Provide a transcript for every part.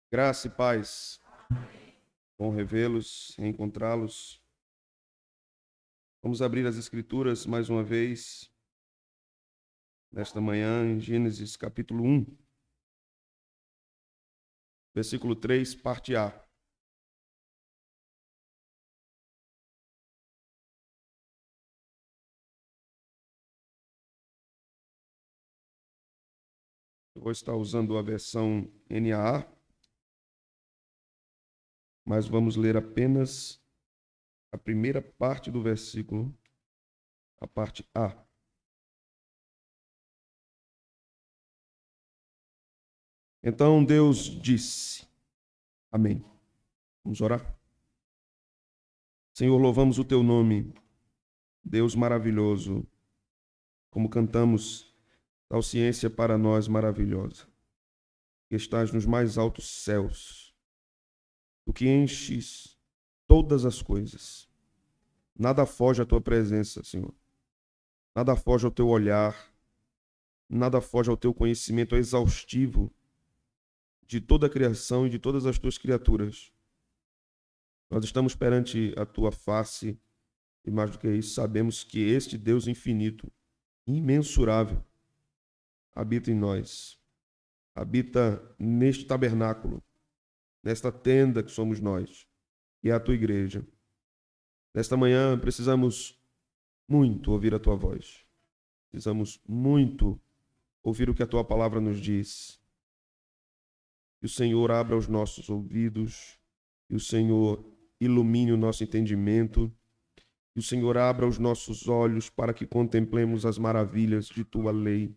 Graça e paz. Bom revê-los, reencontrá-los. Vamos abrir as Escrituras mais uma vez, nesta manhã, em Gênesis capítulo 1, versículo 3, parte A. Eu vou estar usando a versão NAA, mas vamos ler apenas a primeira parte do versículo, a parte A. Então Deus disse, amém. Vamos orar? Senhor, louvamos o teu nome, Deus maravilhoso, como cantamos, tal ciência para nós maravilhosa, que estás nos mais altos céus, tu que enches todas as coisas. Nada foge à tua presença, Senhor. Nada foge ao teu olhar, nada foge ao teu conhecimento exaustivo de toda a criação e de todas as tuas criaturas. Nós estamos perante a tua face e, mais do que isso, sabemos que este Deus infinito, imensurável, habita em nós. Habita neste tabernáculo, nesta tenda que somos nós, que é a tua igreja. Nesta manhã precisamos muito ouvir a tua voz. Precisamos muito ouvir o que a tua palavra nos diz. Que o Senhor abra os nossos ouvidos, que o Senhor ilumine o nosso entendimento, que o Senhor abra os nossos olhos para que contemplemos as maravilhas de tua lei.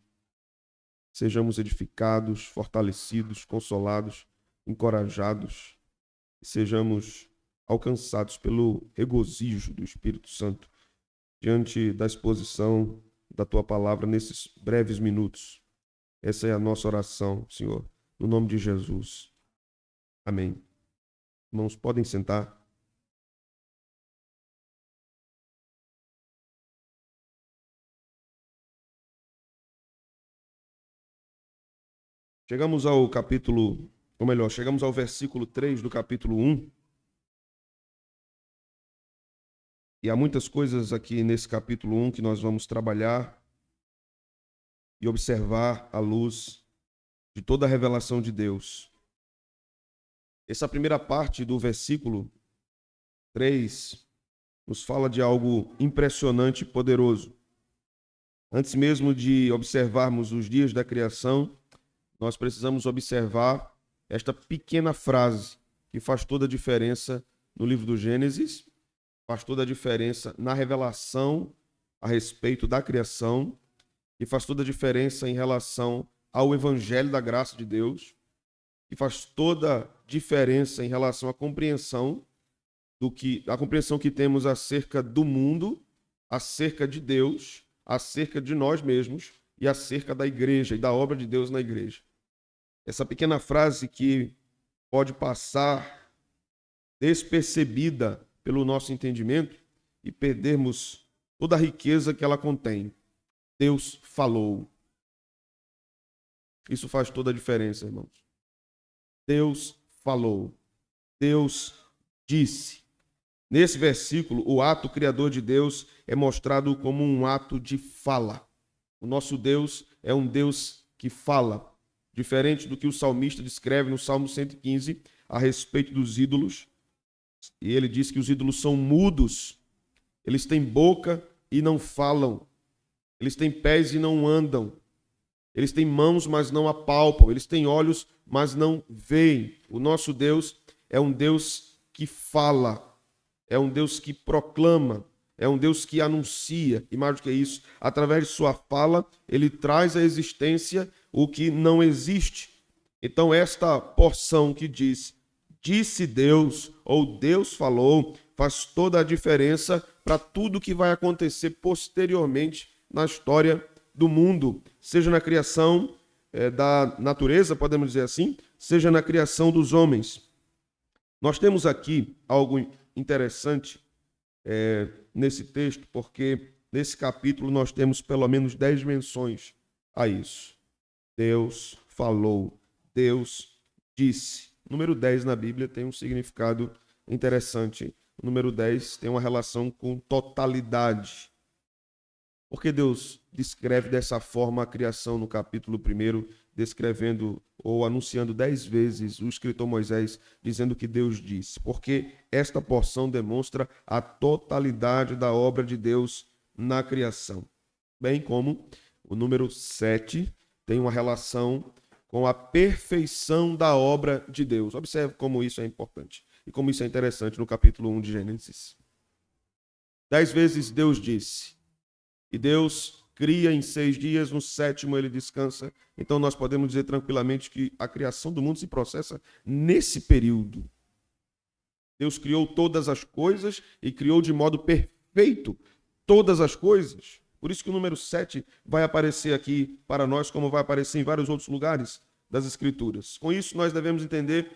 Sejamos edificados, fortalecidos, consolados, encorajados, e sejamos alcançados pelo regozijo do Espírito Santo diante da exposição da tua palavra nesses breves minutos. Essa é a nossa oração, Senhor, no nome de Jesus. Amém. Irmãos, podem sentar. Chegamos ao capítulo, ou melhor, chegamos ao versículo 3 do capítulo 1. E há muitas coisas aqui nesse capítulo 1 que nós vamos trabalhar e observar à luz de toda a revelação de Deus. Essa primeira parte do versículo 3 nos fala de algo impressionante e poderoso. Antes mesmo de observarmos os dias da criação, nós precisamos observar esta pequena frase que faz toda a diferença no livro do Gênesis, faz toda a diferença na revelação a respeito da criação e faz toda a diferença em relação ao evangelho da graça de Deus e faz toda a diferença em relação à compreensão a compreensão que temos acerca do mundo, acerca de Deus, acerca de nós mesmos e acerca da igreja e da obra de Deus na igreja. Essa pequena frase que pode passar despercebida pelo nosso entendimento e perdermos toda a riqueza que ela contém. Deus falou. Isso faz toda a diferença, irmãos. Deus falou. Deus disse. Nesse versículo, o ato criador de Deus é mostrado como um ato de fala. O nosso Deus é um Deus que fala. Diferente do que o salmista descreve no Salmo 115 a respeito dos ídolos. E ele diz que os ídolos são mudos. Eles têm boca e não falam. Eles têm pés e não andam. Eles têm mãos, mas não apalpam. Eles têm olhos, mas não veem. O nosso Deus é um Deus que fala. É um Deus que proclama. É um Deus que anuncia. E mais do que isso, através de sua fala, ele traz à existência o que não existe. Então, esta porção que diz, disse Deus, ou Deus falou, faz toda a diferença para tudo que vai acontecer posteriormente na história do mundo, seja na criação da natureza, podemos dizer assim, seja na criação dos homens. Nós temos aqui algo interessante nesse texto, porque nesse capítulo nós temos pelo menos 10 menções a isso. Deus falou, Deus disse. O número 10 na Bíblia tem um significado interessante. O número 10 tem uma relação com totalidade. Por que Deus descreve dessa forma a criação no capítulo 1, descrevendo ou anunciando 10 vezes o escritor Moisés, dizendo que Deus disse? Porque esta porção demonstra a totalidade da obra de Deus na criação. Bem como o número 7 tem uma relação com a perfeição da obra de Deus. Observe como isso é importante e como isso é interessante no capítulo 1 de Gênesis. 10 vezes Deus disse, e Deus cria em 6 dias, no 7º ele descansa. Então nós podemos dizer tranquilamente que a criação do mundo se processa nesse período. Deus criou todas as coisas e criou de modo perfeito todas as coisas. Por isso que o número 7 vai aparecer aqui para nós, como vai aparecer em vários outros lugares das Escrituras. Com isso, nós devemos entender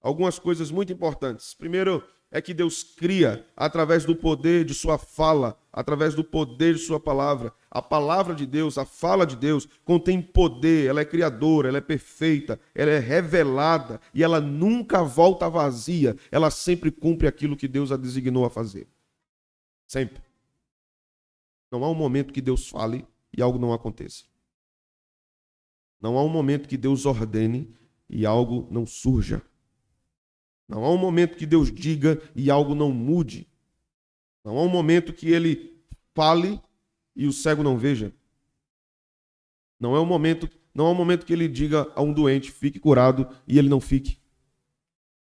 algumas coisas muito importantes. Primeiro, é que Deus cria através do poder de sua fala, através do poder de sua palavra. A palavra de Deus, a fala de Deus, contém poder, ela é criadora, ela é perfeita, ela é revelada e ela nunca volta vazia. Ela sempre cumpre aquilo que Deus a designou a fazer. Sempre. Não há um momento que Deus fale e algo não aconteça. Não há um momento que Deus ordene e algo não surja. Não há um momento que Deus diga e algo não mude. Não há um momento que ele fale e o cego não veja. Não há um momento que ele diga a um doente, fique curado, e ele não fique.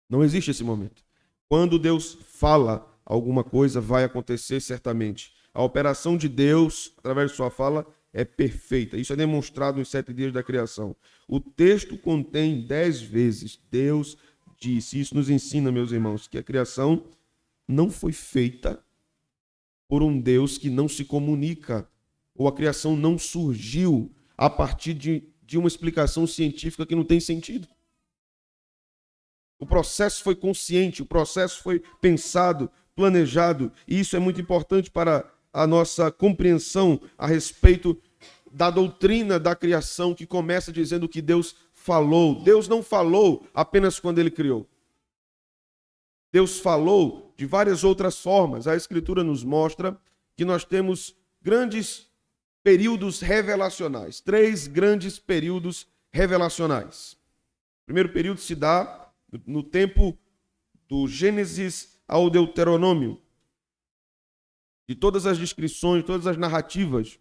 Não existe esse momento. Quando Deus fala, alguma coisa vai acontecer certamente. A operação de Deus, através de sua fala, é perfeita. Isso é demonstrado nos 7 dias da criação. O texto contém 10 vezes Deus disse. Isso nos ensina, meus irmãos, que a criação não foi feita por um Deus que não se comunica, ou a criação não surgiu a partir de uma explicação científica que não tem sentido. O processo foi consciente, o processo foi pensado, planejado, e isso é muito importante para a nossa compreensão a respeito da doutrina da criação, que começa dizendo que Deus falou. Deus não falou apenas quando ele criou. Deus falou de várias outras formas. A Escritura nos mostra que nós temos grandes períodos revelacionais, 3 grandes períodos revelacionais. O primeiro período se dá no tempo do Gênesis ao Deuteronômio, de todas as descrições, todas as narrativas,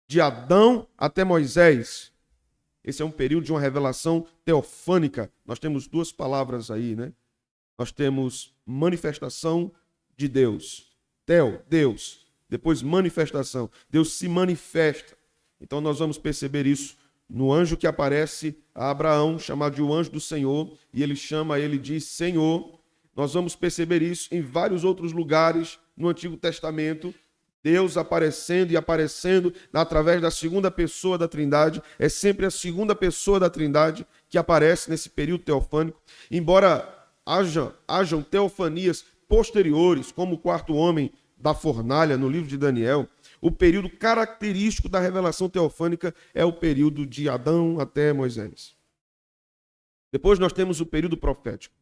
de Adão até Moisés. Esse é um período de uma revelação teofânica. Nós temos 2 palavras aí, né? Nós temos manifestação de Deus. Teo, Deus. Depois manifestação. Deus se manifesta. Então nós vamos perceber isso no anjo que aparece a Abraão, chamado de o anjo do Senhor, e ele diz Senhor. Nós vamos perceber isso em vários outros lugares no Antigo Testamento. Deus aparecendo e aparecendo através da segunda pessoa da Trindade. É sempre a segunda pessoa da Trindade que aparece nesse período teofânico. Embora hajam teofanias posteriores, como o 4º homem da fornalha no livro de Daniel, o período característico da revelação teofânica é o período de Adão até Moisés. Depois nós temos o período profético,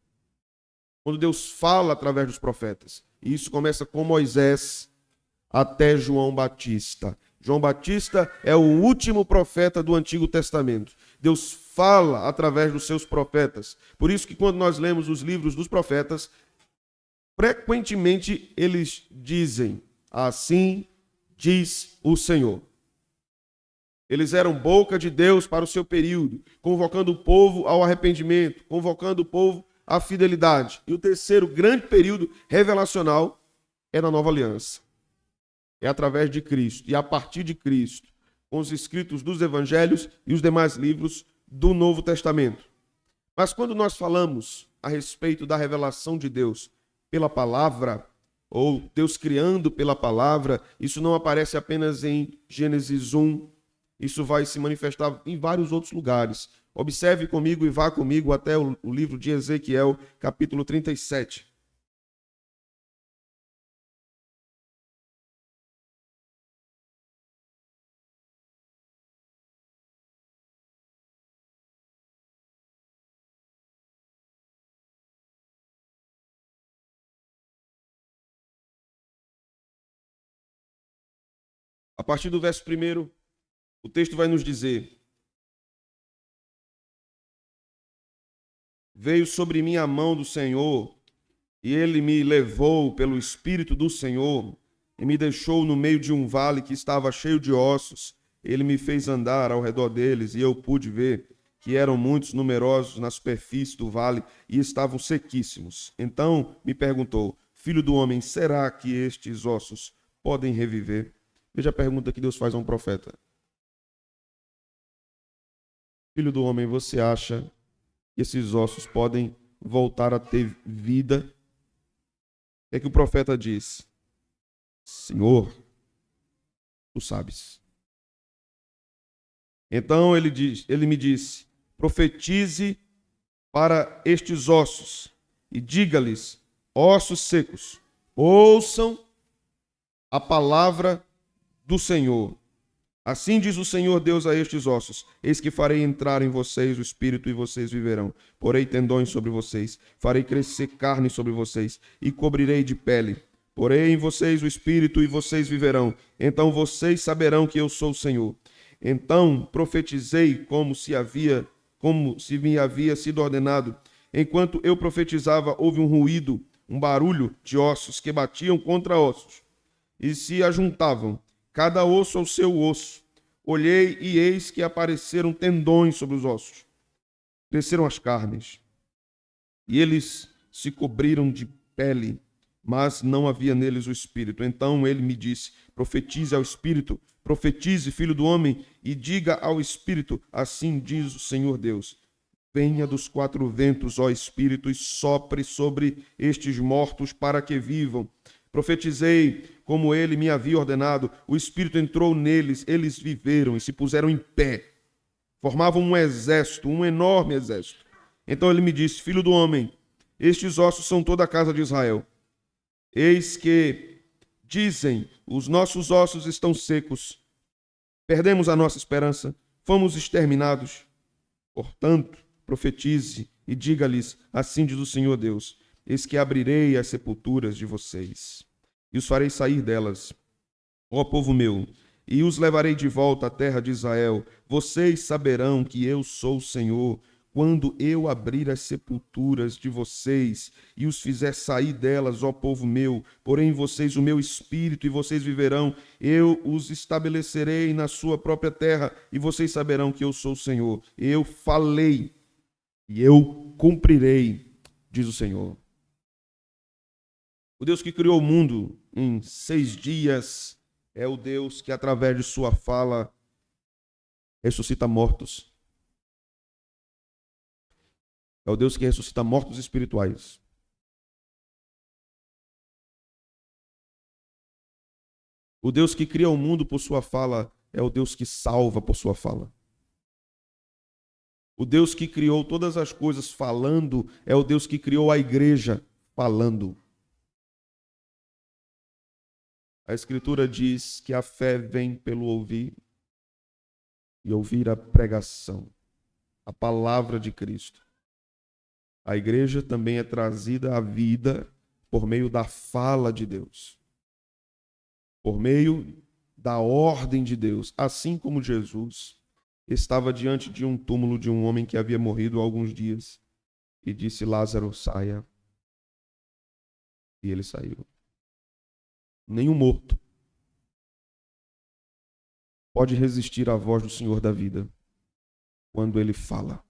quando Deus fala através dos profetas. E isso começa com Moisés até João Batista. João Batista é o último profeta do Antigo Testamento. Deus fala através dos seus profetas. Por isso que quando nós lemos os livros dos profetas, frequentemente eles dizem, assim diz o Senhor. Eles eram boca de Deus para o seu período, convocando o povo ao arrependimento, convocando o povo à fidelidade. E o terceiro grande período revelacional é na Nova Aliança. É através de Cristo e a partir de Cristo, com os escritos dos evangelhos e os demais livros do Novo Testamento. Mas quando nós falamos a respeito da revelação de Deus pela palavra, ou Deus criando pela palavra, isso não aparece apenas em Gênesis 1, isso vai se manifestar em vários outros lugares. Observe comigo e vá comigo até o livro de Ezequiel, capítulo 37. partir do verso 1, o texto vai nos dizer: veio sobre mim a mão do Senhor, e ele me levou pelo Espírito do Senhor, e me deixou no meio de um vale que estava cheio de ossos. Ele me fez andar ao redor deles, e eu pude ver que eram muitos numerosos na superfície do vale, e estavam sequíssimos. Então me perguntou: filho do homem, será que estes ossos podem reviver? Veja a pergunta que Deus faz a um profeta. Filho do homem, você acha que esses ossos podem voltar a ter vida? O que é que o profeta diz? Senhor, tu sabes. Então ele me disse: profetize para estes ossos e diga-lhes: ossos secos, ouçam a palavra do Senhor. Assim diz o Senhor Deus a estes ossos: eis que farei entrar em vocês o espírito e vocês viverão. Porei tendões sobre vocês, farei crescer carne sobre vocês e cobrirei de pele. Porei em vocês o espírito e vocês viverão. Então vocês saberão que eu sou o Senhor. Então profetizei como se me havia sido ordenado. Enquanto eu profetizava, houve um ruído, um barulho de ossos que batiam contra ossos e se ajuntavam, cada osso ao seu osso. Olhei e eis que apareceram tendões sobre os ossos. Cresceram as carnes, e eles se cobriram de pele, mas não havia neles o espírito. Então ele me disse: profetize ao espírito, profetize, filho do homem, e diga ao espírito: assim diz o Senhor Deus: venha dos quatro ventos, ó espírito, e sopre sobre estes mortos para que vivam. Profetizei como ele me havia ordenado, o Espírito entrou neles, eles viveram e se puseram em pé. Formavam um exército, um enorme exército. Então ele me disse: filho do homem, estes ossos são toda a casa de Israel. Eis que dizem: os nossos ossos estão secos, perdemos a nossa esperança, fomos exterminados. Portanto, profetize e diga-lhes: assim diz o Senhor Deus: eis que abrirei as sepulturas de vocês e os farei sair delas, ó povo meu, e os levarei de volta à terra de Israel. Vocês saberão que eu sou o Senhor, quando eu abrir as sepulturas de vocês e os fizer sair delas, ó povo meu. Porém em vocês o meu espírito, e vocês viverão. Eu os estabelecerei na sua própria terra, e vocês saberão que eu sou o Senhor. Eu falei e eu cumprirei, diz o Senhor. O Deus que criou o mundo em 6 dias é o Deus que, através de sua fala, ressuscita mortos. É o Deus que ressuscita mortos espirituais. O Deus que cria o mundo por sua fala é o Deus que salva por sua fala. O Deus que criou todas as coisas falando é o Deus que criou a igreja falando. A Escritura diz que a fé vem pelo ouvir e ouvir a pregação, a palavra de Cristo. A igreja também é trazida à vida por meio da fala de Deus, por meio da ordem de Deus, assim como Jesus estava diante de um túmulo de um homem que havia morrido há alguns dias e disse: Lázaro, saia. E ele saiu. Nenhum morto pode resistir à voz do Senhor da vida quando ele fala.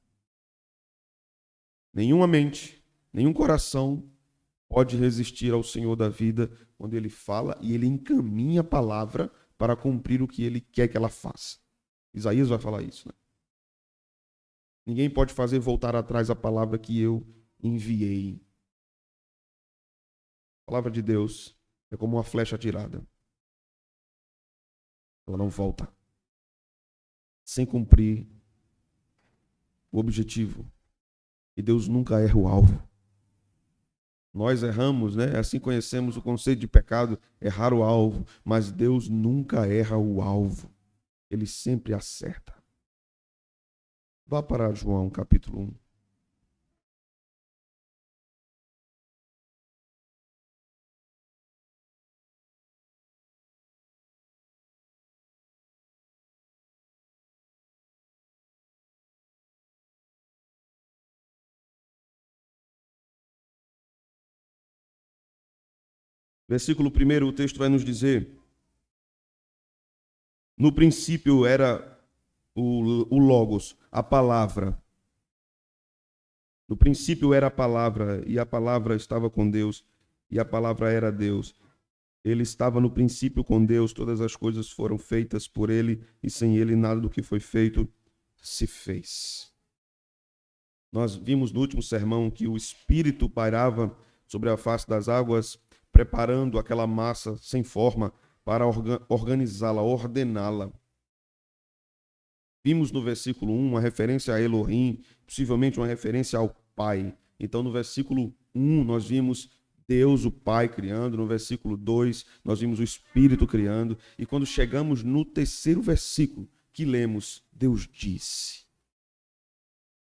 Nenhuma mente, nenhum coração pode resistir ao Senhor da vida quando ele fala e ele encaminha a palavra para cumprir o que ele quer que ela faça. Isaías vai falar isso, né? Ninguém pode fazer voltar atrás a palavra que eu enviei. A palavra de Deus é como uma flecha atirada. Ela não volta sem cumprir o objetivo. E Deus nunca erra o alvo. Nós erramos, né? Assim conhecemos o conceito de pecado, errar o alvo. Mas Deus nunca erra o alvo. Ele sempre acerta. Vá para João capítulo 1. Versículo 1, o texto vai nos dizer: no princípio era o Logos, a palavra. No princípio era a palavra, e a palavra estava com Deus, e a palavra era Deus. Ele estava no princípio com Deus, todas as coisas foram feitas por ele, e sem ele nada do que foi feito se fez. Nós vimos no último sermão que o Espírito pairava sobre a face das águas, preparando aquela massa sem forma para organizá-la, ordená-la. Vimos no versículo 1 uma referência a Elohim, possivelmente uma referência ao Pai. Então, no versículo 1, nós vimos Deus, o Pai, criando. No versículo 2, nós vimos o Espírito criando. E quando chegamos no terceiro versículo, que lemos, Deus disse.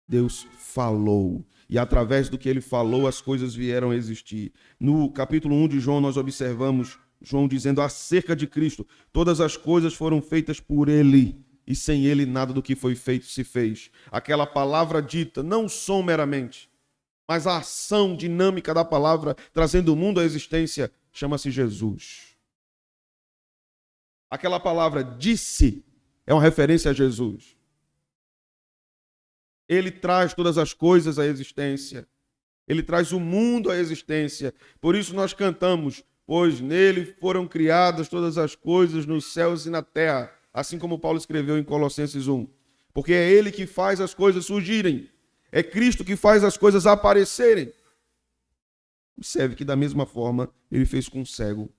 Deus falou. E através do que ele falou, as coisas vieram a existir. No capítulo 1 de João, nós observamos João dizendo acerca de Cristo: todas as coisas foram feitas por ele, e sem ele nada do que foi feito se fez. Aquela palavra dita, não o som meramente, mas a ação dinâmica da palavra, trazendo o mundo à existência, chama-se Jesus. Aquela palavra disse é uma referência a Jesus. Ele traz todas as coisas à existência. Ele traz o mundo à existência. Por isso nós cantamos: pois nele foram criadas todas as coisas nos céus e na terra, assim como Paulo escreveu em Colossenses 1. Porque é ele que faz as coisas surgirem. É Cristo que faz as coisas aparecerem. Observe que da mesma forma ele fez com o cego,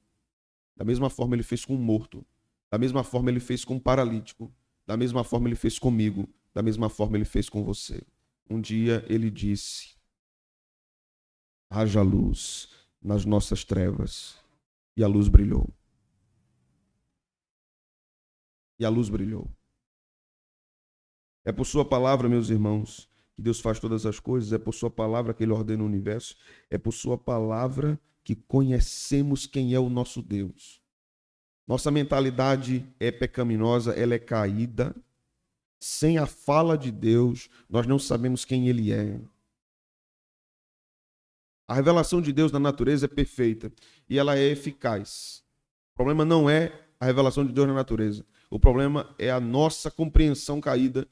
da mesma forma ele fez com o morto, da mesma forma ele fez com o paralítico, da mesma forma ele fez comigo, da mesma forma ele fez com você. Um dia ele disse: haja luz nas nossas trevas. E a luz brilhou. E a luz brilhou. É por sua palavra, meus irmãos, que Deus faz todas as coisas. É por sua palavra que ele ordena o universo. É por sua palavra que conhecemos quem é o nosso Deus. Nossa mentalidade é pecaminosa, ela é caída. Sem a fala de Deus, nós não sabemos quem ele é. A revelação de Deus na natureza é perfeita e ela é eficaz. O problema não é a revelação de Deus na natureza. O problema é a nossa compreensão caída,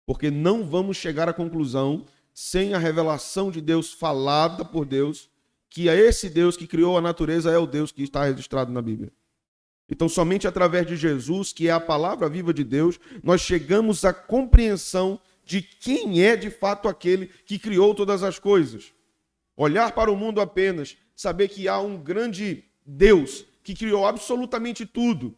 porque não vamos chegar à conclusão, sem a revelação de Deus falada por Deus, que é esse Deus que criou a natureza é o Deus que está registrado na Bíblia. Então, somente através de Jesus, que é a palavra viva de Deus, nós chegamos à compreensão de quem é de fato aquele que criou todas as coisas. Olhar para o mundo apenas, saber que há um grande Deus que criou absolutamente tudo,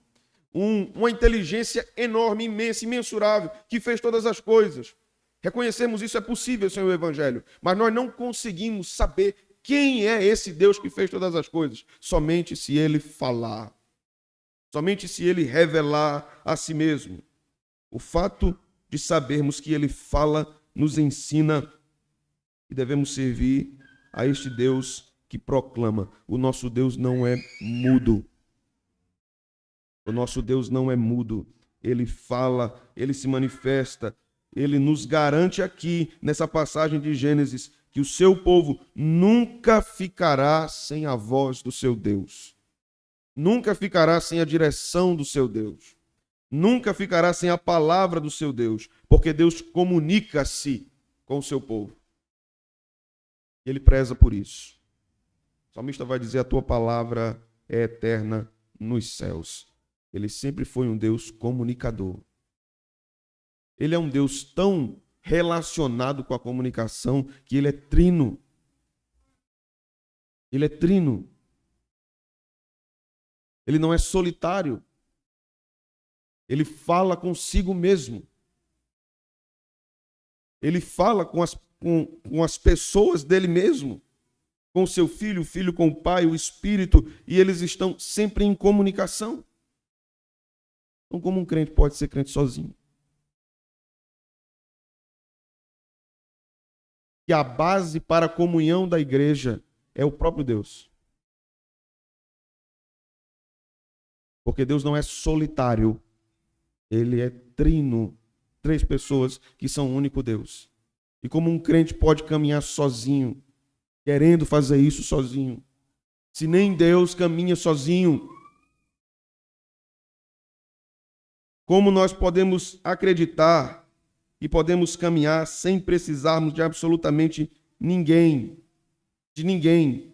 uma inteligência enorme, imensa, imensurável, que fez todas as coisas. Reconhecemos isso, é possível, Senhor, o Evangelho, mas nós não conseguimos saber quem é esse Deus que fez todas as coisas, somente se ele falar. Somente se ele revelar a si mesmo. O fato de sabermos que ele fala nos ensina que devemos servir a este Deus que proclama. O nosso Deus não é mudo. O nosso Deus não é mudo. Ele fala, ele se manifesta. Ele nos garante aqui, nessa passagem de Gênesis, que o seu povo nunca ficará sem a voz do seu Deus. Nunca ficará sem a direção do seu Deus. Nunca ficará sem a palavra do seu Deus, porque Deus comunica-se com o seu povo. Ele preza por isso. O salmista vai dizer: a tua palavra é eterna nos céus. Ele sempre foi um Deus comunicador. Ele é um Deus tão relacionado com a comunicação que ele é trino. Ele é trino. Ele não é solitário. Ele fala consigo mesmo. Ele fala com as pessoas dele mesmo. Com o seu filho, o filho com o pai, o espírito. E eles estão sempre em comunicação. Então, como um crente pode ser crente sozinho? E a base para a comunhão da igreja é o próprio Deus. Porque Deus não é solitário, ele é trino, 3 pessoas que são um único Deus. E como um crente pode caminhar sozinho, querendo fazer isso sozinho, Se nem Deus caminha sozinho, como nós podemos acreditar e podemos caminhar sem precisarmos de absolutamente ninguém, de ninguém?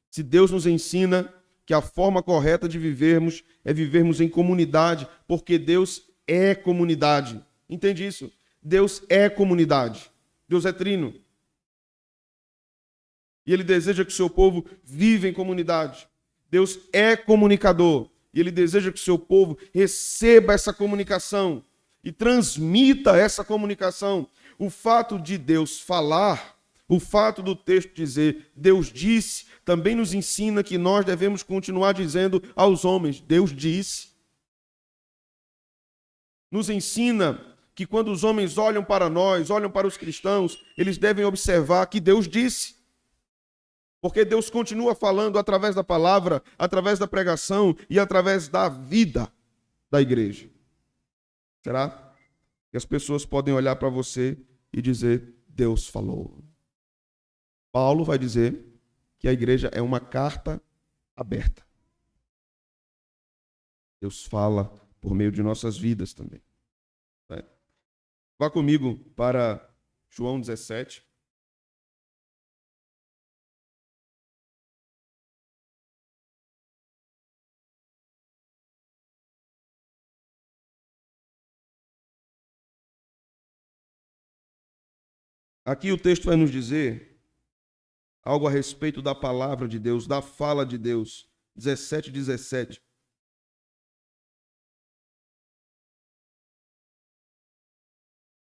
Se Deus nos ensina que a forma correta de vivermos é vivermos em comunidade, porque Deus é comunidade. Entende isso? Deus é comunidade. Deus é trino. E Ele deseja que o seu povo viva em comunidade. Deus é comunicador. E Ele deseja que o seu povo receba essa comunicação e transmita essa comunicação. O fato de Deus falar, o fato do texto dizer Deus disse, também nos ensina que nós devemos continuar dizendo aos homens, Deus disse. Nos ensina que quando os homens olham para nós, olham para os cristãos, eles devem observar que Deus disse. Porque Deus continua falando através da palavra, através da pregação e através da vida da igreja. Será que as pessoas podem olhar para você e dizer, Deus falou? Paulo vai dizer que a igreja é uma carta aberta. Deus fala por meio de nossas vidas também. Vá comigo para João 17. Aqui o texto vai nos dizer algo a respeito da palavra de Deus, da fala de Deus. 17:17.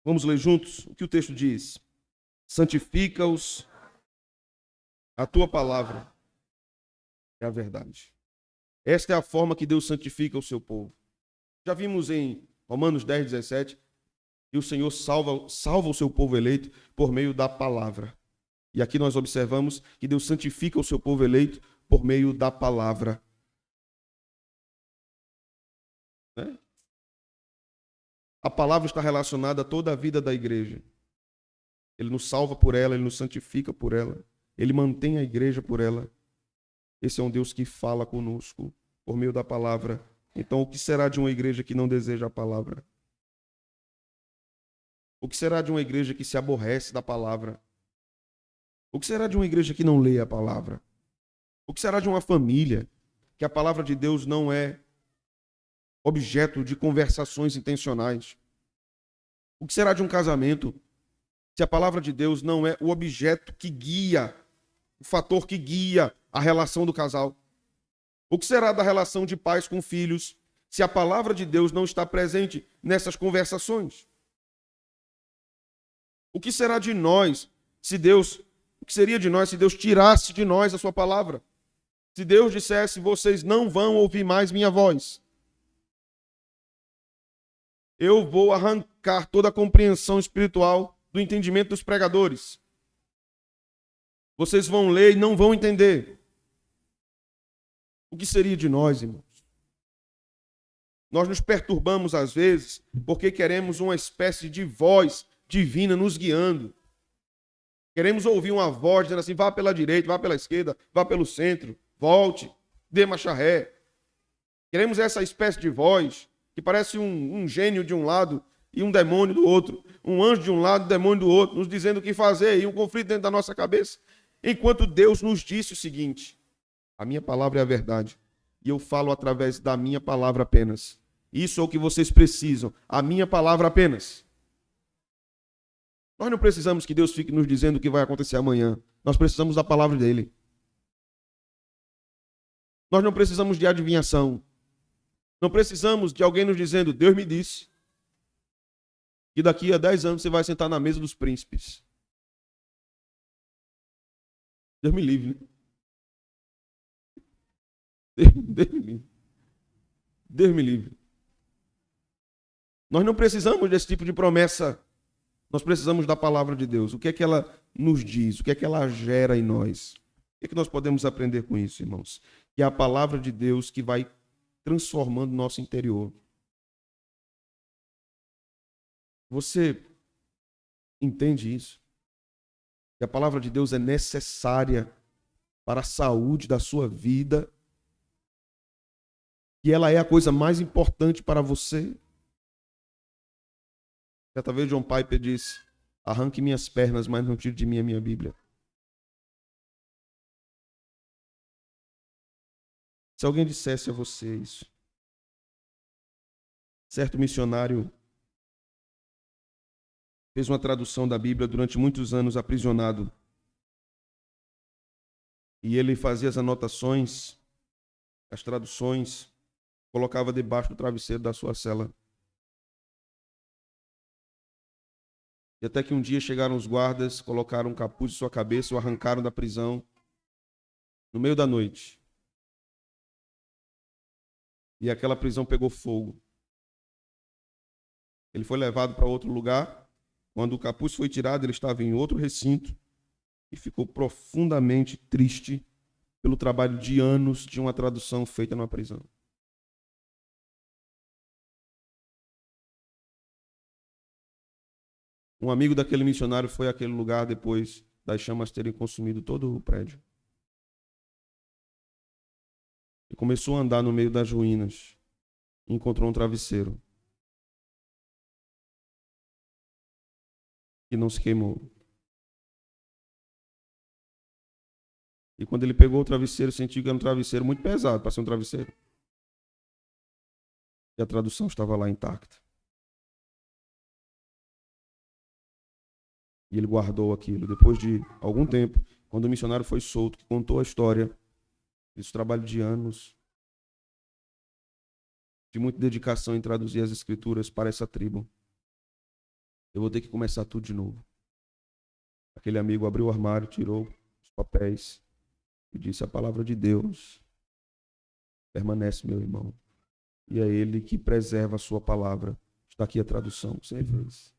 Vamos ler juntos o que o texto diz. Santifica-os, a tua palavra é a verdade. Esta é a forma que Deus santifica o seu povo. Já vimos em Romanos 10:17, que o Senhor salva o seu povo eleito por meio da palavra. E aqui nós observamos que Deus santifica o seu povo eleito por meio da palavra. Né? A palavra está relacionada a toda a vida da igreja. Ele nos salva por ela, Ele nos santifica por ela. Ele mantém a igreja por ela. Esse é um Deus que fala conosco por meio da palavra. Então, o que será de uma igreja que não deseja a palavra? O que será de uma igreja que se aborrece da palavra? O que será de uma igreja que não lê a palavra? O que será de uma família que a palavra de Deus não é objeto de conversações intencionais? O que será de um casamento se a palavra de Deus não é o objeto que guia, o fator que guia a relação do casal? O que será da relação de pais com filhos se a palavra de Deus não está presente nessas conversações? O que será de nós o que seria de nós se Deus tirasse de nós a sua palavra? Se Deus dissesse, vocês não vão ouvir mais minha voz. Eu vou arrancar toda a compreensão espiritual do entendimento dos pregadores. Vocês vão ler e não vão entender. O que seria de nós, irmãos? Nós nos perturbamos às vezes porque queremos uma espécie de voz divina nos guiando. Queremos ouvir uma voz dizendo assim, vá pela direita, vá pela esquerda, vá pelo centro, volte, dê marcha ré. Queremos essa espécie de voz que parece um gênio de um lado e um demônio do outro. Um anjo de um lado e um demônio do outro, nos dizendo o que fazer e um conflito dentro da nossa cabeça. Enquanto Deus nos disse o seguinte, a minha palavra é a verdade e eu falo através da minha palavra apenas. Isso é o que vocês precisam, a minha palavra apenas. Nós não precisamos que Deus fique nos dizendo o que vai acontecer amanhã. Nós precisamos da palavra dele. Nós não precisamos de adivinhação. Não precisamos de alguém nos dizendo, Deus me disse que daqui a 10 anos você vai sentar na mesa dos príncipes. Deus me livre, né? Deus me livre. Deus me livre. Nós não precisamos desse tipo de promessa. Nós precisamos da palavra de Deus. O que é que ela nos diz? O que é que ela gera em nós? O que é que nós podemos aprender com isso, irmãos? Que é a palavra de Deus que vai transformando o nosso interior. Você entende isso? Que a palavra de Deus é necessária para a saúde da sua vida, que ela é a coisa mais importante para você. Certa vez John Piper disse: arranque minhas pernas, mas não tire de mim a minha Bíblia. Se alguém dissesse a você isso, certo missionário fez uma tradução da Bíblia durante muitos anos aprisionado. E ele fazia as anotações, as traduções, colocava debaixo do travesseiro da sua cela. E até que um dia chegaram os guardas, colocaram um capuz em sua cabeça, o arrancaram da prisão no meio da noite. E aquela prisão pegou fogo. Ele foi levado para outro lugar. Quando o capuz foi tirado, ele estava em outro recinto e ficou profundamente triste pelo trabalho de anos de uma tradução feita numa prisão. Um amigo daquele missionário foi àquele lugar depois das chamas terem consumido todo o prédio. E começou a andar no meio das ruínas. E encontrou um travesseiro que não se queimou. E quando ele pegou o travesseiro, sentiu que era um travesseiro muito pesado para ser um travesseiro. E a tradução estava lá intacta. E ele guardou aquilo. Depois de algum tempo, quando o missionário foi solto, que contou a história, esse trabalho de anos, de muita dedicação em traduzir as escrituras para essa tribo. Eu vou ter que começar tudo de novo. Aquele amigo abriu o armário, tirou os papéis e disse: a palavra de Deus permanece, meu irmão. E é ele que preserva a sua palavra. Está aqui a tradução que você fez.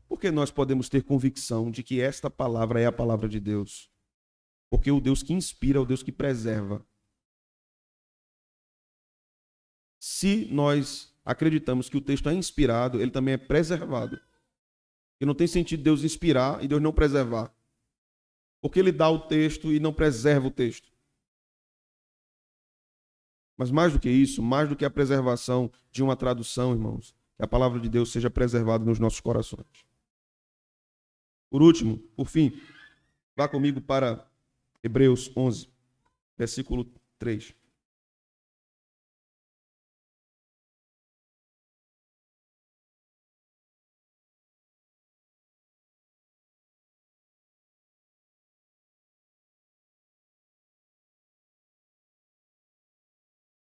Porque nós podemos ter convicção de que esta palavra é a palavra de Deus? Porque o Deus que inspira é o Deus que preserva. Se nós acreditamos que o texto é inspirado, ele também é preservado. E não tem sentido Deus inspirar e Deus não preservar. Porque ele dá o texto e não preserva o texto. Mas mais do que isso, mais do que a preservação de uma tradução, irmãos, que a palavra de Deus seja preservada nos nossos corações. Por último, por fim, vá comigo para Hebreus 11, versículo 3.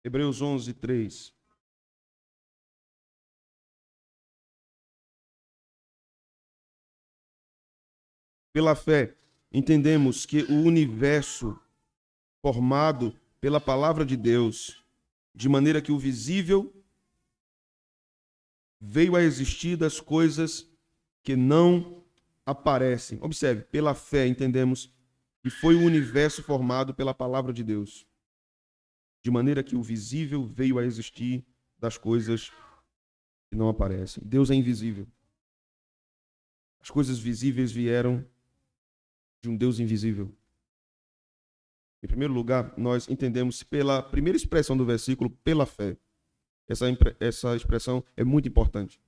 Hebreus 11, 3. Pela fé, entendemos que o universo formado pela palavra de Deus, de maneira que o visível veio a existir das coisas que não aparecem. Observe, pela fé entendemos que foi o universo formado pela palavra de Deus, de maneira que o visível veio a existir das coisas que não aparecem. Deus é invisível. As coisas visíveis vieram de um Deus invisível. Em primeiro lugar, nós entendemos pela primeira expressão do versículo, pela fé. Essa expressão é muito importante.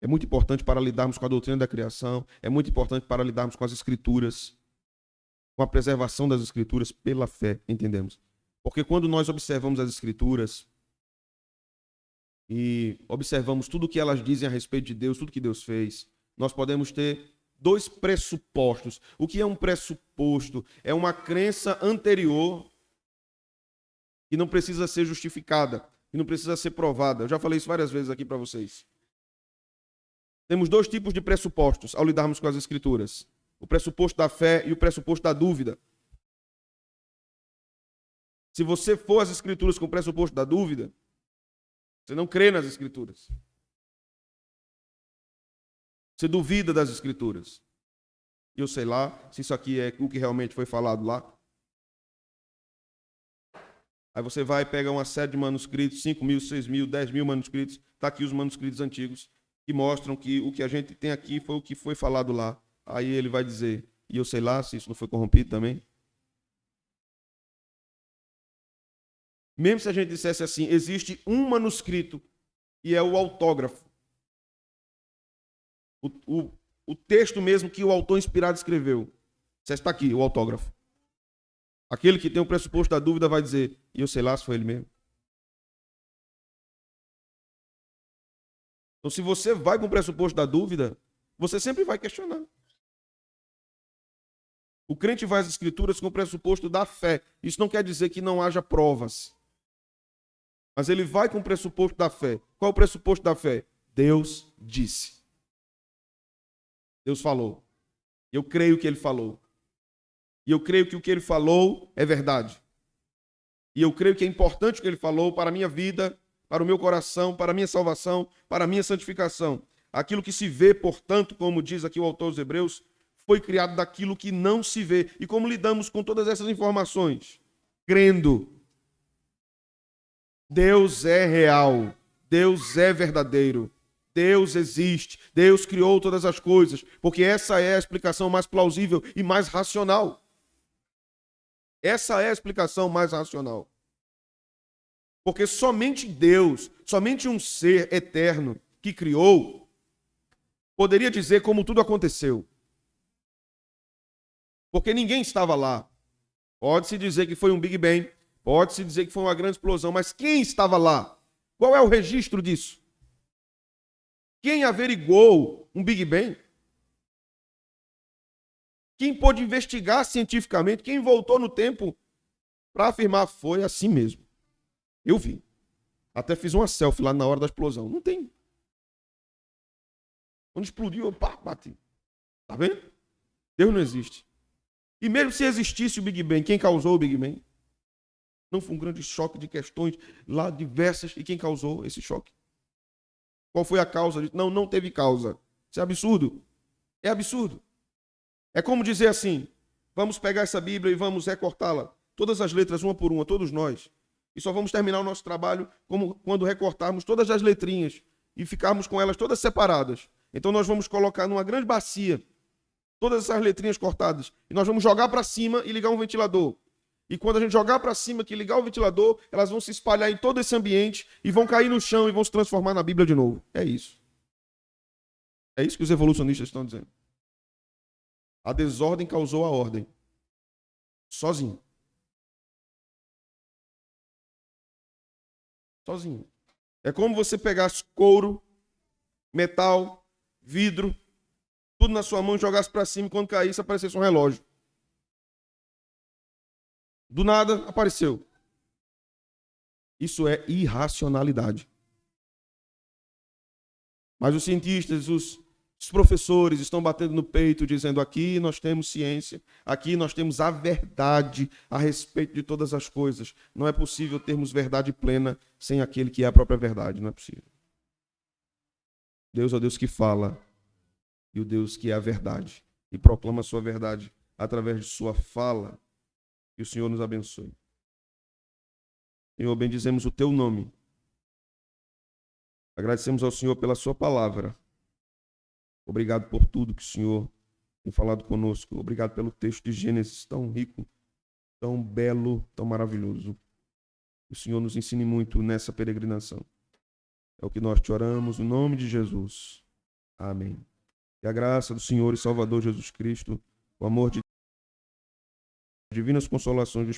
É muito importante para lidarmos com a doutrina da criação, é muito importante para lidarmos com as escrituras, com a preservação das escrituras pela fé, entendemos. Porque quando nós observamos as escrituras e observamos tudo o que elas dizem a respeito de Deus, tudo que Deus fez, nós podemos ter dois pressupostos. O que é um pressuposto? É uma crença anterior que não precisa ser justificada, que não precisa ser provada. Eu já falei isso várias vezes aqui para vocês. Temos dois tipos de pressupostos ao lidarmos com as escrituras. O pressuposto da fé e o pressuposto da dúvida. Se você for às escrituras com o pressuposto da dúvida, você não crê nas escrituras. Você duvida das escrituras. E eu sei lá se isso aqui é o que realmente foi falado lá. Aí você vai e pega uma série de manuscritos, 5.000, 6.000, 10.000 manuscritos. Está aqui os manuscritos antigos que mostram que o que a gente tem aqui foi o que foi falado lá. Aí ele vai dizer, e eu sei lá se isso não foi corrompido também. Mesmo se a gente dissesse assim, existe um manuscrito e é o autógrafo. O texto mesmo que o autor inspirado escreveu. Você está aqui, o autógrafo. Aquele que tem o pressuposto da dúvida vai dizer, e eu sei lá se foi ele mesmo. Então, se você vai com o pressuposto da dúvida, você sempre vai questionar. O crente vai às escrituras com o pressuposto da fé. Isso não quer dizer que não haja provas. Mas ele vai com o pressuposto da fé. Qual é o pressuposto da fé? Deus disse. Deus falou. Eu creio que ele falou. E eu creio que o que ele falou é verdade. E eu creio que é importante o que ele falou para a minha vida, para o meu coração, para a minha salvação, para a minha santificação. Aquilo que se vê, portanto, como diz aqui o autor dos Hebreus, foi criado daquilo que não se vê. E como lidamos com todas essas informações? Crendo. Deus é real. Deus é verdadeiro. Deus existe. Deus criou todas as coisas. Porque essa é a explicação mais plausível e mais racional. Essa é a explicação mais racional. Porque somente Deus, somente um ser eterno que criou, poderia dizer como tudo aconteceu. Porque ninguém estava lá. Pode-se dizer que foi um Big Bang, pode-se dizer que foi uma grande explosão, mas quem estava lá? Qual é o registro disso? Quem averiguou um Big Bang? Quem pôde investigar cientificamente? Quem voltou no tempo para afirmar foi assim mesmo? Eu vi. Até fiz uma selfie lá na hora da explosão. Não tem. Quando explodiu, eu bati. Tá vendo? Deus não existe. E mesmo se existisse o Big Bang, quem causou o Big Bang? Não foi um grande choque de questões lá diversas. E quem causou esse choque? Qual foi a causa disso? Não, não teve causa. Isso é absurdo. É absurdo. É como dizer assim, vamos pegar essa Bíblia e vamos recortá-la. Todas as letras, uma por uma, todos nós. E só vamos terminar o nosso trabalho como quando recortarmos todas as letrinhas e ficarmos com elas todas separadas. Então nós vamos colocar numa grande bacia todas essas letrinhas cortadas. E nós vamos jogar para cima e ligar um ventilador. E quando a gente jogar para cima, que ligar o ventilador, elas vão se espalhar em todo esse ambiente e vão cair no chão e vão se transformar na Bíblia de novo. É isso. É isso que os evolucionistas estão dizendo. A desordem causou a ordem. Sozinho. Sozinho. É como você pegasse couro, metal, vidro, tudo na sua mão e jogasse para cima e quando caísse aparecesse um relógio. Do nada apareceu. Isso é irracionalidade. Mas os cientistas, os professores estão batendo no peito dizendo aqui nós temos ciência, aqui nós temos a verdade a respeito de todas as coisas. Não é possível termos verdade plena sem aquele que é a própria verdade, não é possível. Deus é o Deus que fala e o Deus que é a verdade e proclama a sua verdade através de sua fala. Que o Senhor nos abençoe. Senhor, bendizemos o teu nome. Agradecemos ao Senhor pela sua palavra. Obrigado por tudo que o Senhor tem falado conosco. Obrigado pelo texto de Gênesis tão rico, tão belo, tão maravilhoso. Que o Senhor nos ensine muito nessa peregrinação. É o que nós te oramos, no nome de Jesus. Amém. Que a graça do Senhor e Salvador Jesus Cristo, o amor de Deus, divinas consolações do Espírito